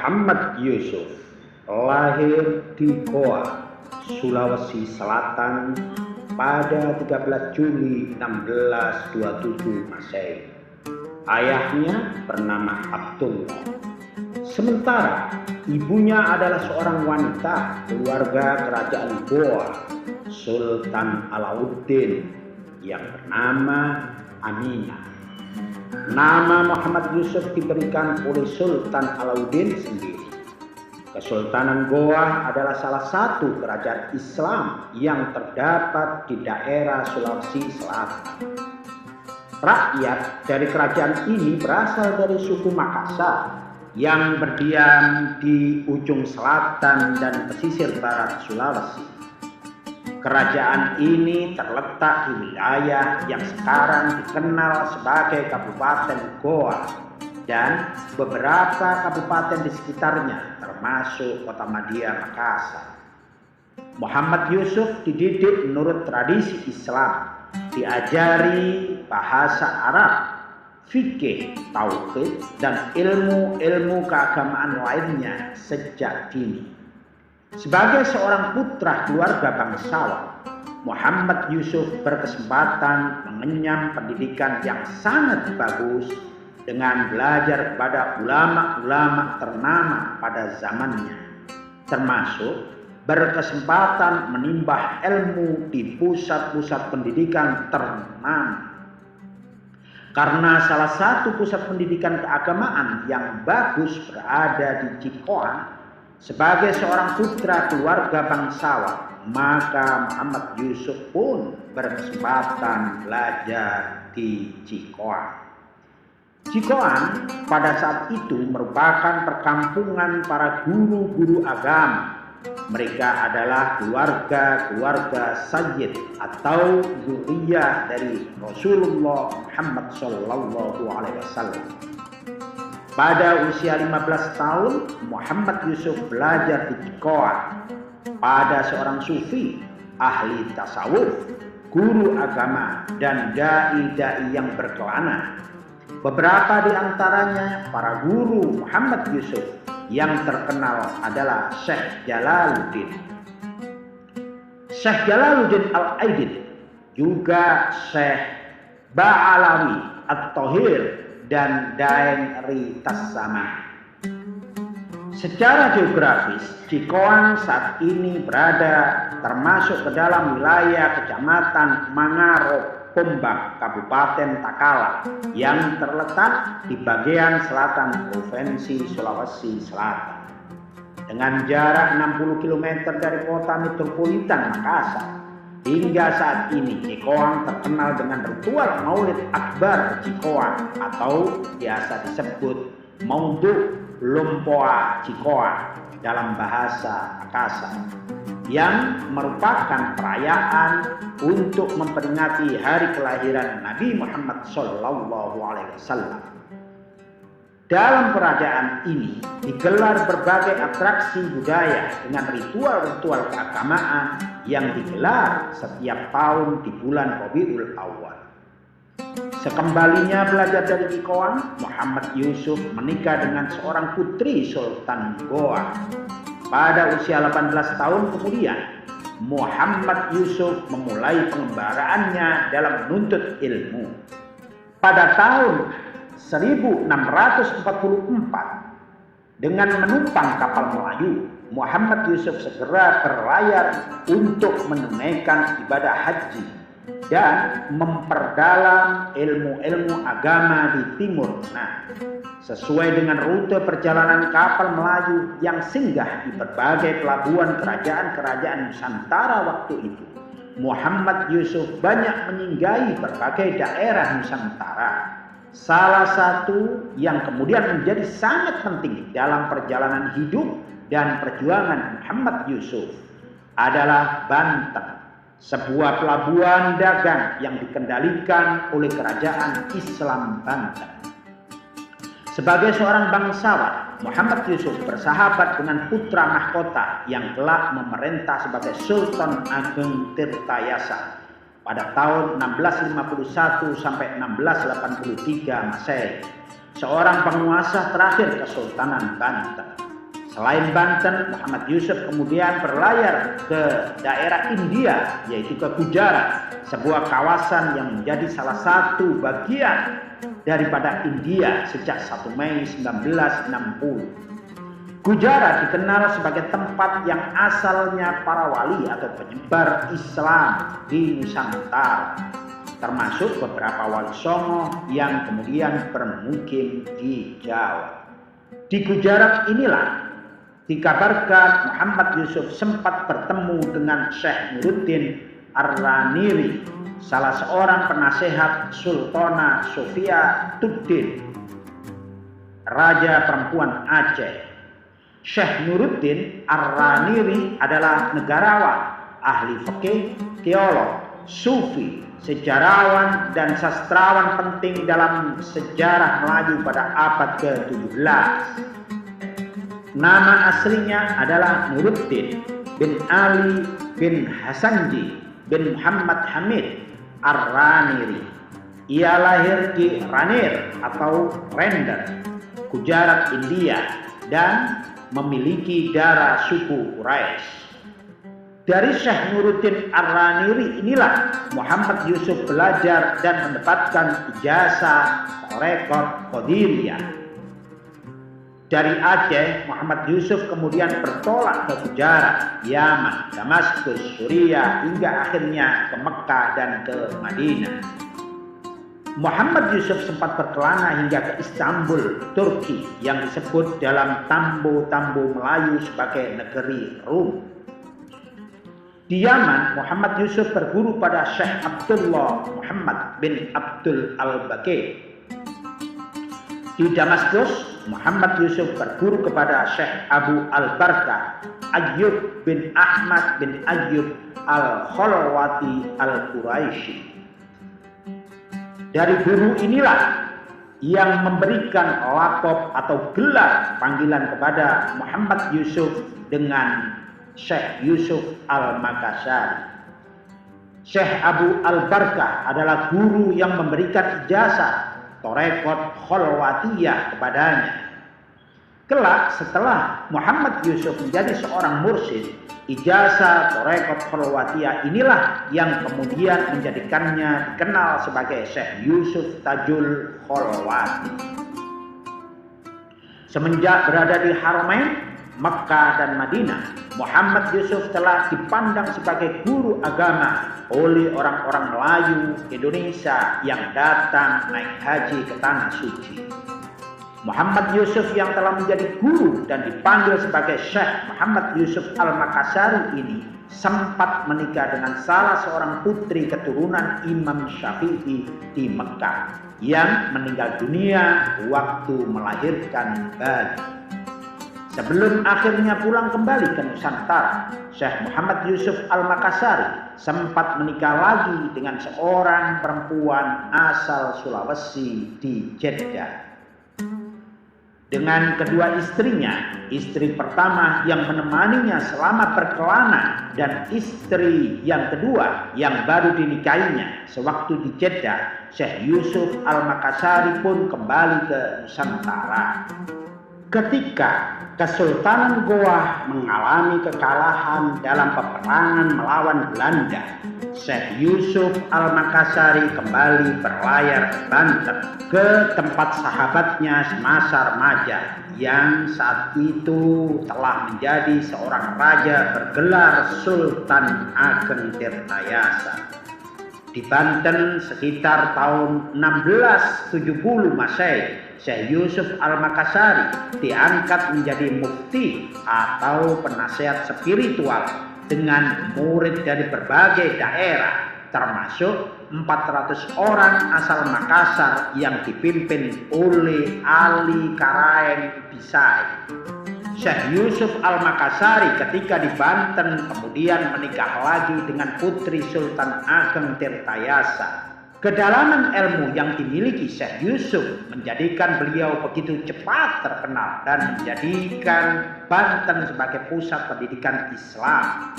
Muhammad Yusuf lahir di Goa, Sulawesi Selatan pada 13 Juli 1627 Masehi. Ayahnya bernama Abdullah. Sementara ibunya adalah seorang wanita keluarga kerajaan Goa, Sultan Alauddin yang bernama Aminah. Nama Muhammad Yusuf diberikan oleh Sultan Alauddin sendiri. Kesultanan Goa adalah salah satu kerajaan Islam yang terdapat di daerah Sulawesi Selatan. Rakyat dari kerajaan ini berasal dari suku Makassar yang berdiam di ujung selatan dan pesisir barat Sulawesi. Kerajaan ini terletak di wilayah yang sekarang dikenal sebagai Kabupaten Goa dan beberapa kabupaten di sekitarnya termasuk Kota Madia, Makassar. Muhammad Yusuf dididik menurut tradisi Islam, diajari bahasa Arab, fikih, tauhid, dan ilmu-ilmu keagamaan lainnya sejak dini. Sebagai seorang putra keluarga bangsawan, Muhammad Yusuf berkesempatan mengenyam pendidikan yang sangat bagus dengan belajar kepada ulama-ulama ternama pada zamannya, termasuk berkesempatan menimba ilmu di pusat-pusat pendidikan ternama. Karena salah satu pusat pendidikan keagamaan yang bagus berada di Cikoang, sebagai seorang putra keluarga bangsawan, maka Muhammad Yusuf pun berkesempatan belajar di Cikoang. Cikoang pada saat itu merupakan perkampungan para guru-guru agama. Mereka adalah keluarga Sayyid atau zuriyah dari Rasulullah Muhammad SAW. Pada usia 15 tahun, Muhammad Yusuf belajar di Cikoang pada seorang sufi, ahli tasawuf, guru agama, dan dai-dai yang berkelana. Beberapa di antaranya para guru Muhammad Yusuf yang terkenal adalah Syekh Jalaluddin, Syekh Jalaluddin Al-Aidid, juga Syekh Ba'alawi At-Tahir, dan Daeng Ri Tassama. Secara geografis, Cikoang saat ini berada termasuk ke dalam wilayah Kecamatan Mangaro Pombang, Kabupaten Takala, yang terletak di bagian selatan Provinsi Sulawesi Selatan. Dengan jarak 60 km dari kota metropolitan Makassar, hingga saat ini Cikoang terkenal dengan ritual Maulid Akbar Cikoang atau biasa disebut Maudhu Lompoa Cikoang dalam bahasa Makassar, yang merupakan perayaan untuk memperingati hari kelahiran Nabi Muhammad SAW. Dalam perayaan ini digelar berbagai atraksi budaya dengan ritual-ritual keagamaan yang digelar setiap tahun di bulan Rabiul Awal. Sekembalinya belajar dari Cikoang, Muhammad Yusuf menikah dengan seorang putri Sultan Goa. Pada usia 18 tahun kemudian, Muhammad Yusuf memulai pengembaraannya dalam menuntut ilmu. Pada tahun 1644, dengan menumpang kapal Melayu, Muhammad Yusuf segera berlayar untuk menunaikan ibadah haji dan memperdalam ilmu-ilmu agama di Timur Tengah. Sesuai dengan rute perjalanan kapal Melayu yang singgah di berbagai pelabuhan kerajaan-kerajaan Nusantara waktu itu, Muhammad Yusuf banyak menyinggahi berbagai daerah Nusantara. Salah satu yang kemudian menjadi sangat penting dalam perjalanan hidup dan perjuangan Muhammad Yusuf adalah Banten, sebuah pelabuhan dagang yang dikendalikan oleh kerajaan Islam Banten. Sebagai seorang bangsawan, Muhammad Yusuf bersahabat dengan putra mahkota yang kelak memerintah sebagai Sultan Ageng Tirtayasa pada tahun 1651 sampai 1683 Masehi, seorang penguasa terakhir Kesultanan Banten. Selain Banten, Muhammad Yusuf kemudian berlayar ke daerah India, yaitu ke Gujarat, sebuah kawasan yang menjadi salah satu bagian daripada India sejak 1 Mei 1960. Gujarat dikenal sebagai tempat yang asalnya para wali atau penyebar Islam di Nusantara, termasuk beberapa wali songo yang kemudian bermukim di Jawa. Di Gujarat inilah dikabarkan Muhammad Yusuf sempat bertemu dengan Syekh Nuruddin Ar-Raniri, salah seorang penasehat Sultana Sofia Tuddin, Raja perempuan Aceh. Syekh Nuruddin Ar-Raniri adalah negarawan, ahli fikih, teolog, sufi, sejarawan, dan sastrawan penting dalam sejarah Melayu pada abad ke-17. Nama aslinya adalah Nuruddin bin Ali bin Hasanji bin Muhammad Hamid Ar-Raniri. Ia lahir di Ranir atau Render, Gujarat, India, dan memiliki darah suku Quraisy. Dari Syekh Nuruddin Ar-Raniri inilah Muhammad Yusuf belajar dan mendapatkan ijazah Tarekat Qadiriyah. Dari Aceh, Muhammad Yusuf kemudian bertolak ke Gujarat, Yaman, Damaskus, Suriah, hingga akhirnya ke Mekah dan ke Madinah. Muhammad Yusuf sempat berkelana hingga ke Istanbul, Turki, yang disebut dalam tambo-tambo Melayu sebagai negeri Rum. Di Yaman, Muhammad Yusuf berguru pada Syekh Abdullah Muhammad bin Abdul Al-Baqi. Di Damaskus, Muhammad Yusuf berguru kepada Syekh Abu Al-Barkah Ayyub bin Ahmad bin Ayyub Al-Khalwati Al-Quraisy. Dari guru inilah yang memberikan laqab atau gelar panggilan kepada Muhammad Yusuf dengan Syekh Yusuf Al-Makassari. Syekh Abu Al-Barkah adalah guru yang memberikan ijazah Tarekat Khalwatiyah kepadanya. Kelak setelah Muhammad Yusuf menjadi seorang mursyid, ijazah Tarekat Khalwatiyah inilah yang kemudian menjadikannya dikenal sebagai Syekh Yusuf Tajul Khalwati. Semenjak berada di Haramain, Mekah dan Madinah, Muhammad Yusuf telah dipandang sebagai guru agama oleh orang-orang Melayu Indonesia yang datang naik haji ke Tanah Suci. Muhammad Yusuf yang telah menjadi guru dan dipanggil sebagai Syekh Muhammad Yusuf Al-Makassari ini sempat menikah dengan salah seorang putri keturunan Imam Syafi'i di Mekah yang meninggal dunia waktu melahirkan bayi. Sebelum akhirnya pulang kembali ke Nusantara, Syekh Muhammad Yusuf Al-Makassari sempat menikah lagi dengan seorang perempuan asal Sulawesi di Jeddah. Dengan kedua istrinya, istri pertama yang menemaninya selama berkelana dan istri yang kedua yang baru dinikahinya sewaktu di Jeddah, Syekh Yusuf Al-Makassari pun kembali ke Nusantara. Ketika Kesultanan Goa mengalami kekalahan dalam peperangan melawan Belanda, Syekh Yusuf Al-Makassari kembali berlayar ke Banten ke tempat sahabatnya semasa remaja yang saat itu telah menjadi seorang raja bergelar Sultan Ageng Tirtayasa. Di Banten sekitar tahun 1670 Masehi, Syekh Yusuf Al-Makassari diangkat menjadi mufti atau penasehat spiritual dengan murid dari berbagai daerah, termasuk 400 orang asal Makassar yang dipimpin oleh Ali Karaeng Bisai. Syekh Yusuf Al-Makassari ketika di Banten kemudian menikah lagi dengan putri Sultan Ageng Tirtayasa. Kedalaman ilmu yang dimiliki Syekh Yusuf menjadikan beliau begitu cepat terkenal dan menjadikan Banten sebagai pusat pendidikan Islam.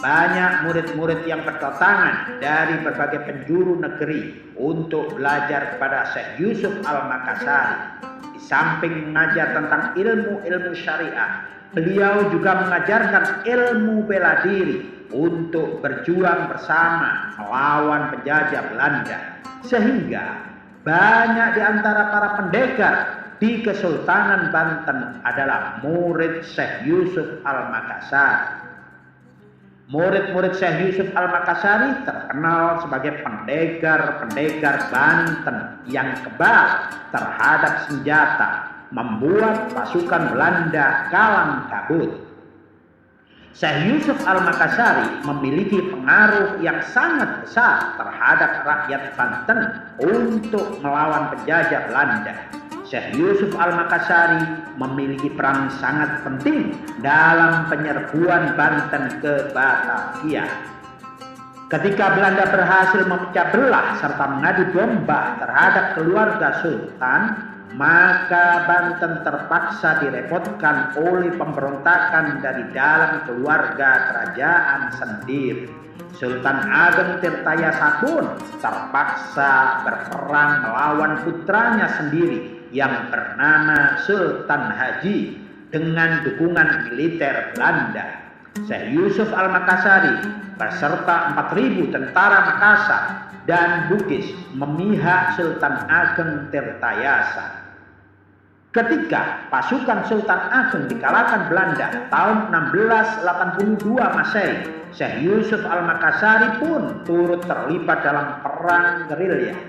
Banyak murid-murid yang berdatangan dari berbagai penjuru negeri untuk belajar kepada Syekh Yusuf Al-Makassari. Di samping mengajar tentang ilmu-ilmu syariah, beliau juga mengajarkan ilmu bela diri untuk berjuang bersama melawan penjajah Belanda, sehingga banyak di antara para pendekar di Kesultanan Banten adalah murid Syekh Yusuf Al-Makassari. Murid-murid Syekh Yusuf Al-Makassari terkenal sebagai pendekar-pendekar Banten yang kebal terhadap senjata, membuat pasukan Belanda kalang kabut. Syekh Yusuf Al-Makassari memiliki pengaruh yang sangat besar terhadap rakyat Banten untuk melawan penjajah Belanda. Syekh Yusuf Al-Makassari memiliki peran sangat penting dalam penyerbuan Banten ke Batavia. Ketika Belanda berhasil memecah belah serta mengadu domba terhadap keluarga Sultan, maka Banten terpaksa direpotkan oleh pemberontakan dari dalam keluarga kerajaan sendiri. Sultan Ageng Tirtayasa pun terpaksa berperang melawan putranya sendiri yang bernama Sultan Haji dengan dukungan militer Belanda. Syekh Yusuf Al-Makassari beserta 4.000 tentara Makassar dan Bugis memihak Sultan Ageng Tirtayasa. Ketika pasukan Sultan Ageng dikalahkan Belanda tahun 1682 Masehi, Syekh Yusuf Al-Makassari pun turut terlibat dalam perang gerilya.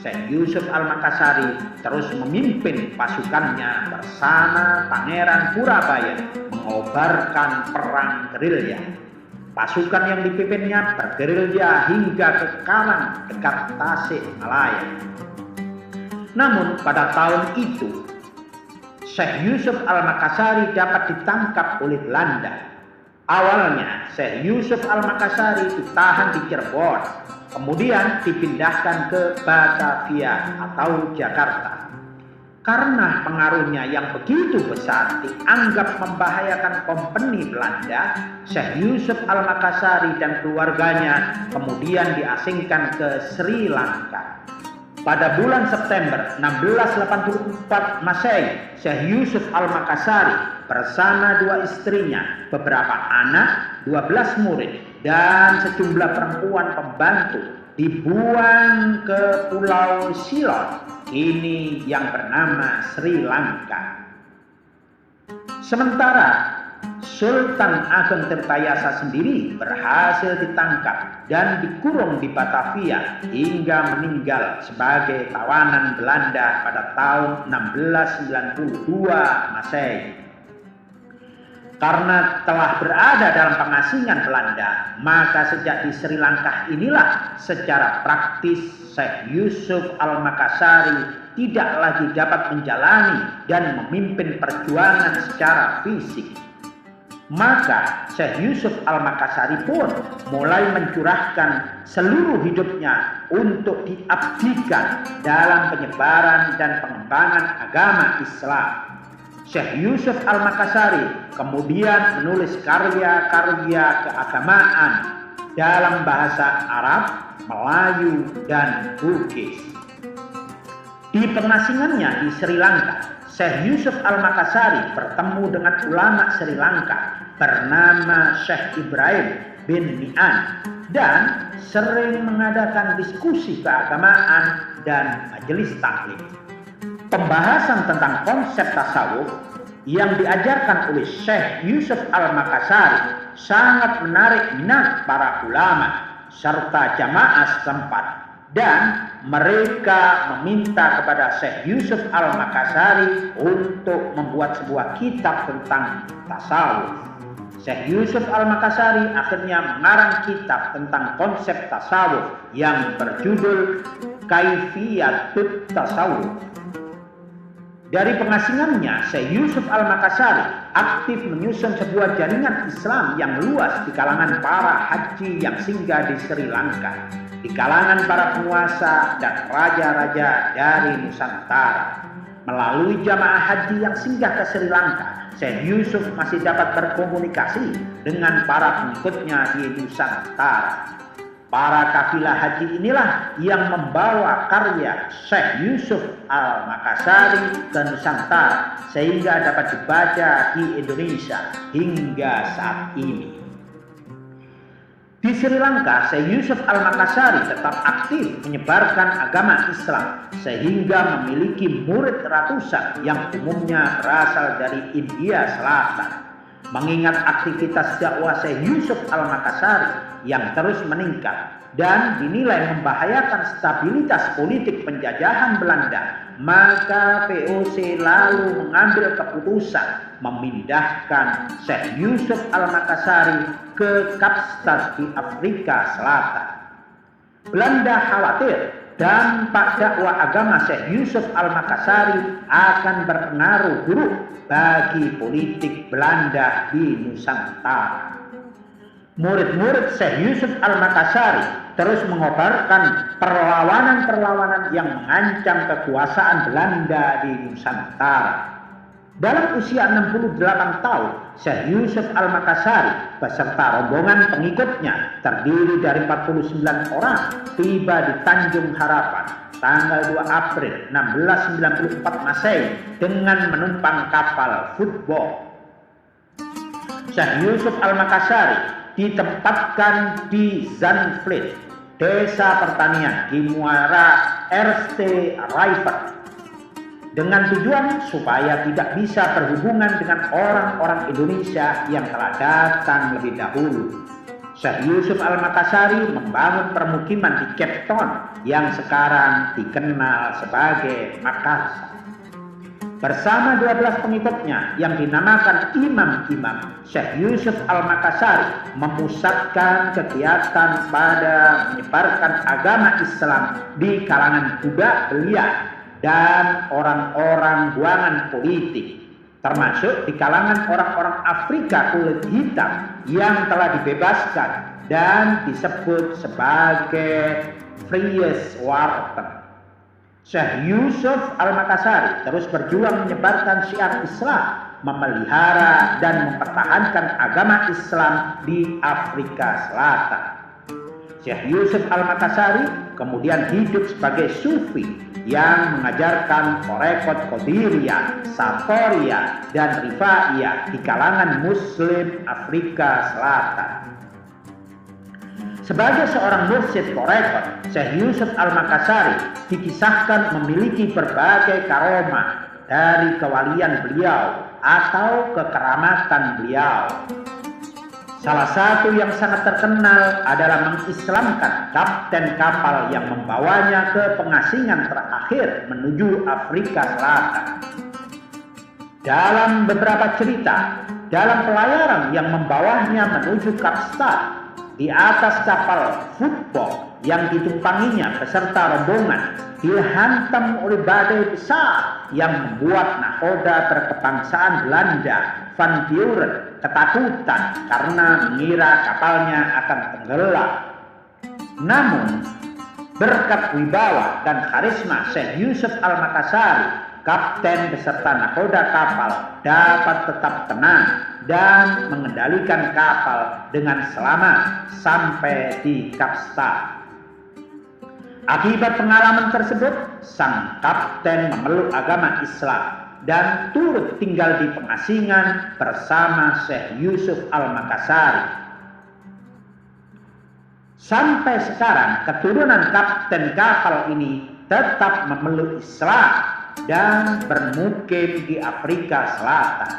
Syekh Yusuf Al-Makassari terus memimpin pasukannya bersama Pangeran Purabaya mengobarkan perang gerilya. Pasukan yang dipimpinnya bergerilya hingga ke Karang dekat Tasikmalaya. Namun pada tahun itu Syekh Yusuf Al-Makassari dapat ditangkap oleh Belanda. Awalnya Syekh Yusuf Al-Makassari ditahan di Cirebon, kemudian dipindahkan ke Batavia atau Jakarta. Karena pengaruhnya yang begitu besar dianggap membahayakan kompeni Belanda, Syekh Yusuf Al-Makassari dan keluarganya kemudian diasingkan ke Sri Lanka. Pada bulan September 1684 Masehi, Syekh Yusuf Al-Makassari bersama 2 istrinya, beberapa anak, 12 murid, dan sejumlah perempuan pembantu dibuang ke Pulau Ceylon, kini yang bernama Sri Lanka. Sementara Sultan Ageng Tirtayasa sendiri berhasil ditangkap dan dikurung di Batavia hingga meninggal sebagai tawanan Belanda pada tahun 1692 Masehi. Karena telah berada dalam pengasingan Belanda, maka sejak di Sri Lanka inilah secara praktis Syekh Yusuf Al-Makassari tidak lagi dapat menjalani dan memimpin perjuangan secara fisik. Maka Syekh Yusuf Al-Makassari pun mulai mencurahkan seluruh hidupnya untuk diabdikan dalam penyebaran dan pengembangan agama Islam. Syekh Yusuf Al-Makassari kemudian menulis karya-karya keagamaan dalam bahasa Arab, Melayu, dan Bugis. Di pengasingannya di Sri Lanka, Syekh Yusuf Al-Makassari bertemu dengan ulama Sri Lanka bernama Syekh Ibrahim bin Mi'an dan sering mengadakan diskusi keagamaan dan majelis taklim. Pembahasan tentang konsep tasawuf yang diajarkan oleh Syekh Yusuf Al-Makassari sangat menarik minat para ulama serta jamaah setempat, dan mereka meminta kepada Syekh Yusuf Al-Makassari untuk membuat sebuah kitab tentang tasawuf. Syekh Yusuf Al-Makassari akhirnya mengarang kitab tentang konsep tasawuf yang berjudul Kaifiyatut Tasawuf. Dari pengasingannya, Syekh Yusuf Al-Makassari aktif menyusun sebuah jaringan Islam yang luas di kalangan para haji yang singgah di Sri Lanka, di kalangan para penguasa dan raja-raja dari Nusantara. Melalui jamaah haji yang singgah ke Sri Lanka, Syekh Yusuf masih dapat berkomunikasi dengan para pengikutnya di Nusantara. Para kafilah haji inilah yang membawa karya Syekh Yusuf Al-Makassari ke Nusantara sehingga dapat dibaca di Indonesia hingga saat ini. Di Sri Lanka, Syekh Yusuf Al-Makassari tetap aktif menyebarkan agama Islam sehingga memiliki murid ratusan yang umumnya berasal dari India Selatan. Mengingat aktivitas dakwah Syekh Yusuf Al-Makassari yang terus meningkat dan dinilai membahayakan stabilitas politik penjajahan Belanda, maka VOC lalu mengambil keputusan memindahkan Syekh Yusuf Al-Makassari ke Kapstad di Afrika Selatan. Belanda khawatir dampak dakwah agama Syekh Yusuf Al-Makassari akan berpengaruh buruk bagi politik Belanda di Nusantara. Murid-murid Syekh Yusuf Al-Makassari terus mengobarkan perlawanan-perlawanan yang mengancam kekuasaan Belanda di Nusantara. Dalam usia 68 tahun, Syekh Yusuf Al-Makassari beserta rombongan pengikutnya terdiri dari 49 orang tiba di Tanjung Harapan tanggal 2 April 1694 Masehi dengan menumpang kapal football. Syekh Yusuf Al-Makassari ditempatkan di Zandvliet, desa pertanian di Muara Eerste Rivier, dengan tujuan supaya tidak bisa berhubungan dengan orang-orang Indonesia yang telah datang lebih dahulu. Syekh Yusuf Al-Makassari membangun permukiman di Cape Town yang sekarang dikenal sebagai Makassar. Bersama 12 pengikutnya yang dinamakan imam-imam, Syekh Yusuf Al-Makassari memusatkan kegiatan pada menyebarkan agama Islam di kalangan budak belia dan orang-orang buangan politik, termasuk di kalangan orang-orang Afrika kulit hitam yang telah dibebaskan dan disebut sebagai Vryheidsworten. Syekh Yusuf Al-Makassari terus berjuang menyebarkan syiar Islam, memelihara dan mempertahankan agama Islam di Afrika Selatan. Syekh Yusuf Al-Makassari kemudian hidup sebagai sufi yang mengajarkan Torekot Qadiriyah, Satoriyah, dan Rifaiyah di kalangan Muslim Afrika Selatan. Sebagai seorang mursyid Torekot, Syekh Yusuf Al-Makassari dikisahkan memiliki berbagai karomah dari kewalian beliau atau kekeramatan beliau. Salah satu yang sangat terkenal adalah mengislamkan kapten kapal yang membawanya ke pengasingan terakhir menuju Afrika Selatan. Dalam beberapa cerita, dalam pelayaran yang membawanya menuju Kapstad, di atas kapal football yang ditumpanginya beserta rombongan dihantam oleh badai besar yang membuat nakoda terkebangsaan Belanda Van Buren ketakutan karena mengira kapalnya akan tenggelam. Namun berkat wibawa dan karisma Syekh Yusuf Al-Makassari, kapten beserta nakoda kapal dapat tetap tenang dan mengendalikan kapal dengan selamat sampai di Kapstad. Akibat pengalaman tersebut, sang kapten memeluk agama Islam dan turut tinggal di pengasingan bersama Syekh Yusuf Al-Makassari. Sampai sekarang keturunan kapten kapal ini tetap memeluk Islam dan bermukim di Afrika Selatan.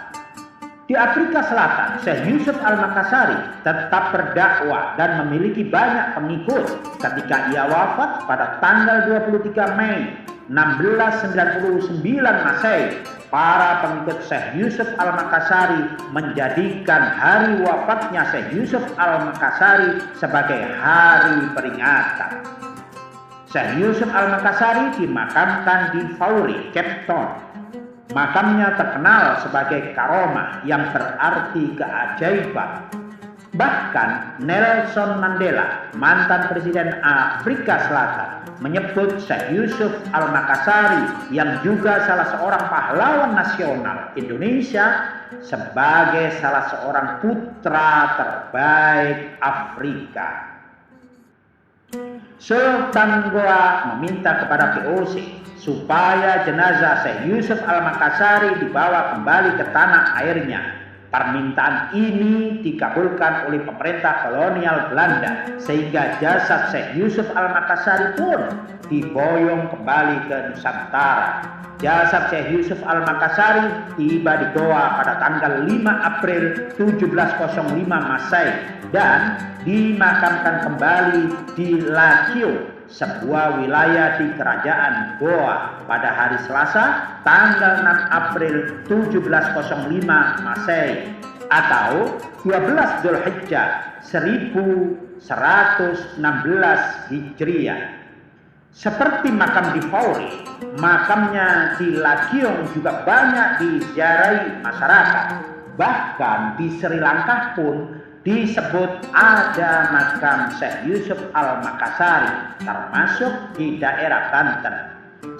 Di Afrika Selatan, Syekh Yusuf Al-Makassari tetap berdakwah dan memiliki banyak pengikut. Ketika ia wafat pada tanggal 23 Mei 1699 Masehi, para pengikut Syekh Yusuf Al-Makassari menjadikan hari wafatnya Syekh Yusuf Al-Makassari sebagai hari peringatan. Syekh Yusuf Al-Makassari dimakamkan di Fourie, Cape Town. Makamnya terkenal sebagai karomah yang berarti keajaiban. Bahkan Nelson Mandela, mantan presiden Afrika Selatan, menyebut Syekh Yusuf Al-Makassari yang juga salah seorang pahlawan nasional Indonesia sebagai salah seorang putra terbaik Afrika. Sultan Goa meminta kepada VOC supaya jenazah Syekh Yusuf Al-Makassari dibawa kembali ke tanah airnya. Permintaan ini dikabulkan oleh pemerintah kolonial Belanda sehingga jasad Syekh Yusuf Al-Makassari pun diboyong kembali ke Nusantara. Jasad Syekh Yusuf Al-Makassari tiba di Goa pada tanggal 5 April 1705 Masehi dan dimakamkan kembali di Lakio, sebuah wilayah di kerajaan Goa pada hari Selasa tanggal 6 April 1705 Masehi atau 12 Dzulhijjah 1116 Hijriah. Seperti makam di Fauri, makamnya di Lakiong juga banyak diziarahi masyarakat. Bahkan di Sri Lanka pun disebut ada makam Syekh Yusuf Al-Makassari, termasuk di daerah Banten.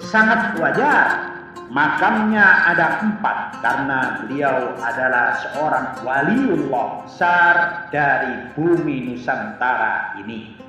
Sangat wajar makamnya ada 4 karena beliau adalah seorang waliullah besar dari bumi Nusantara ini.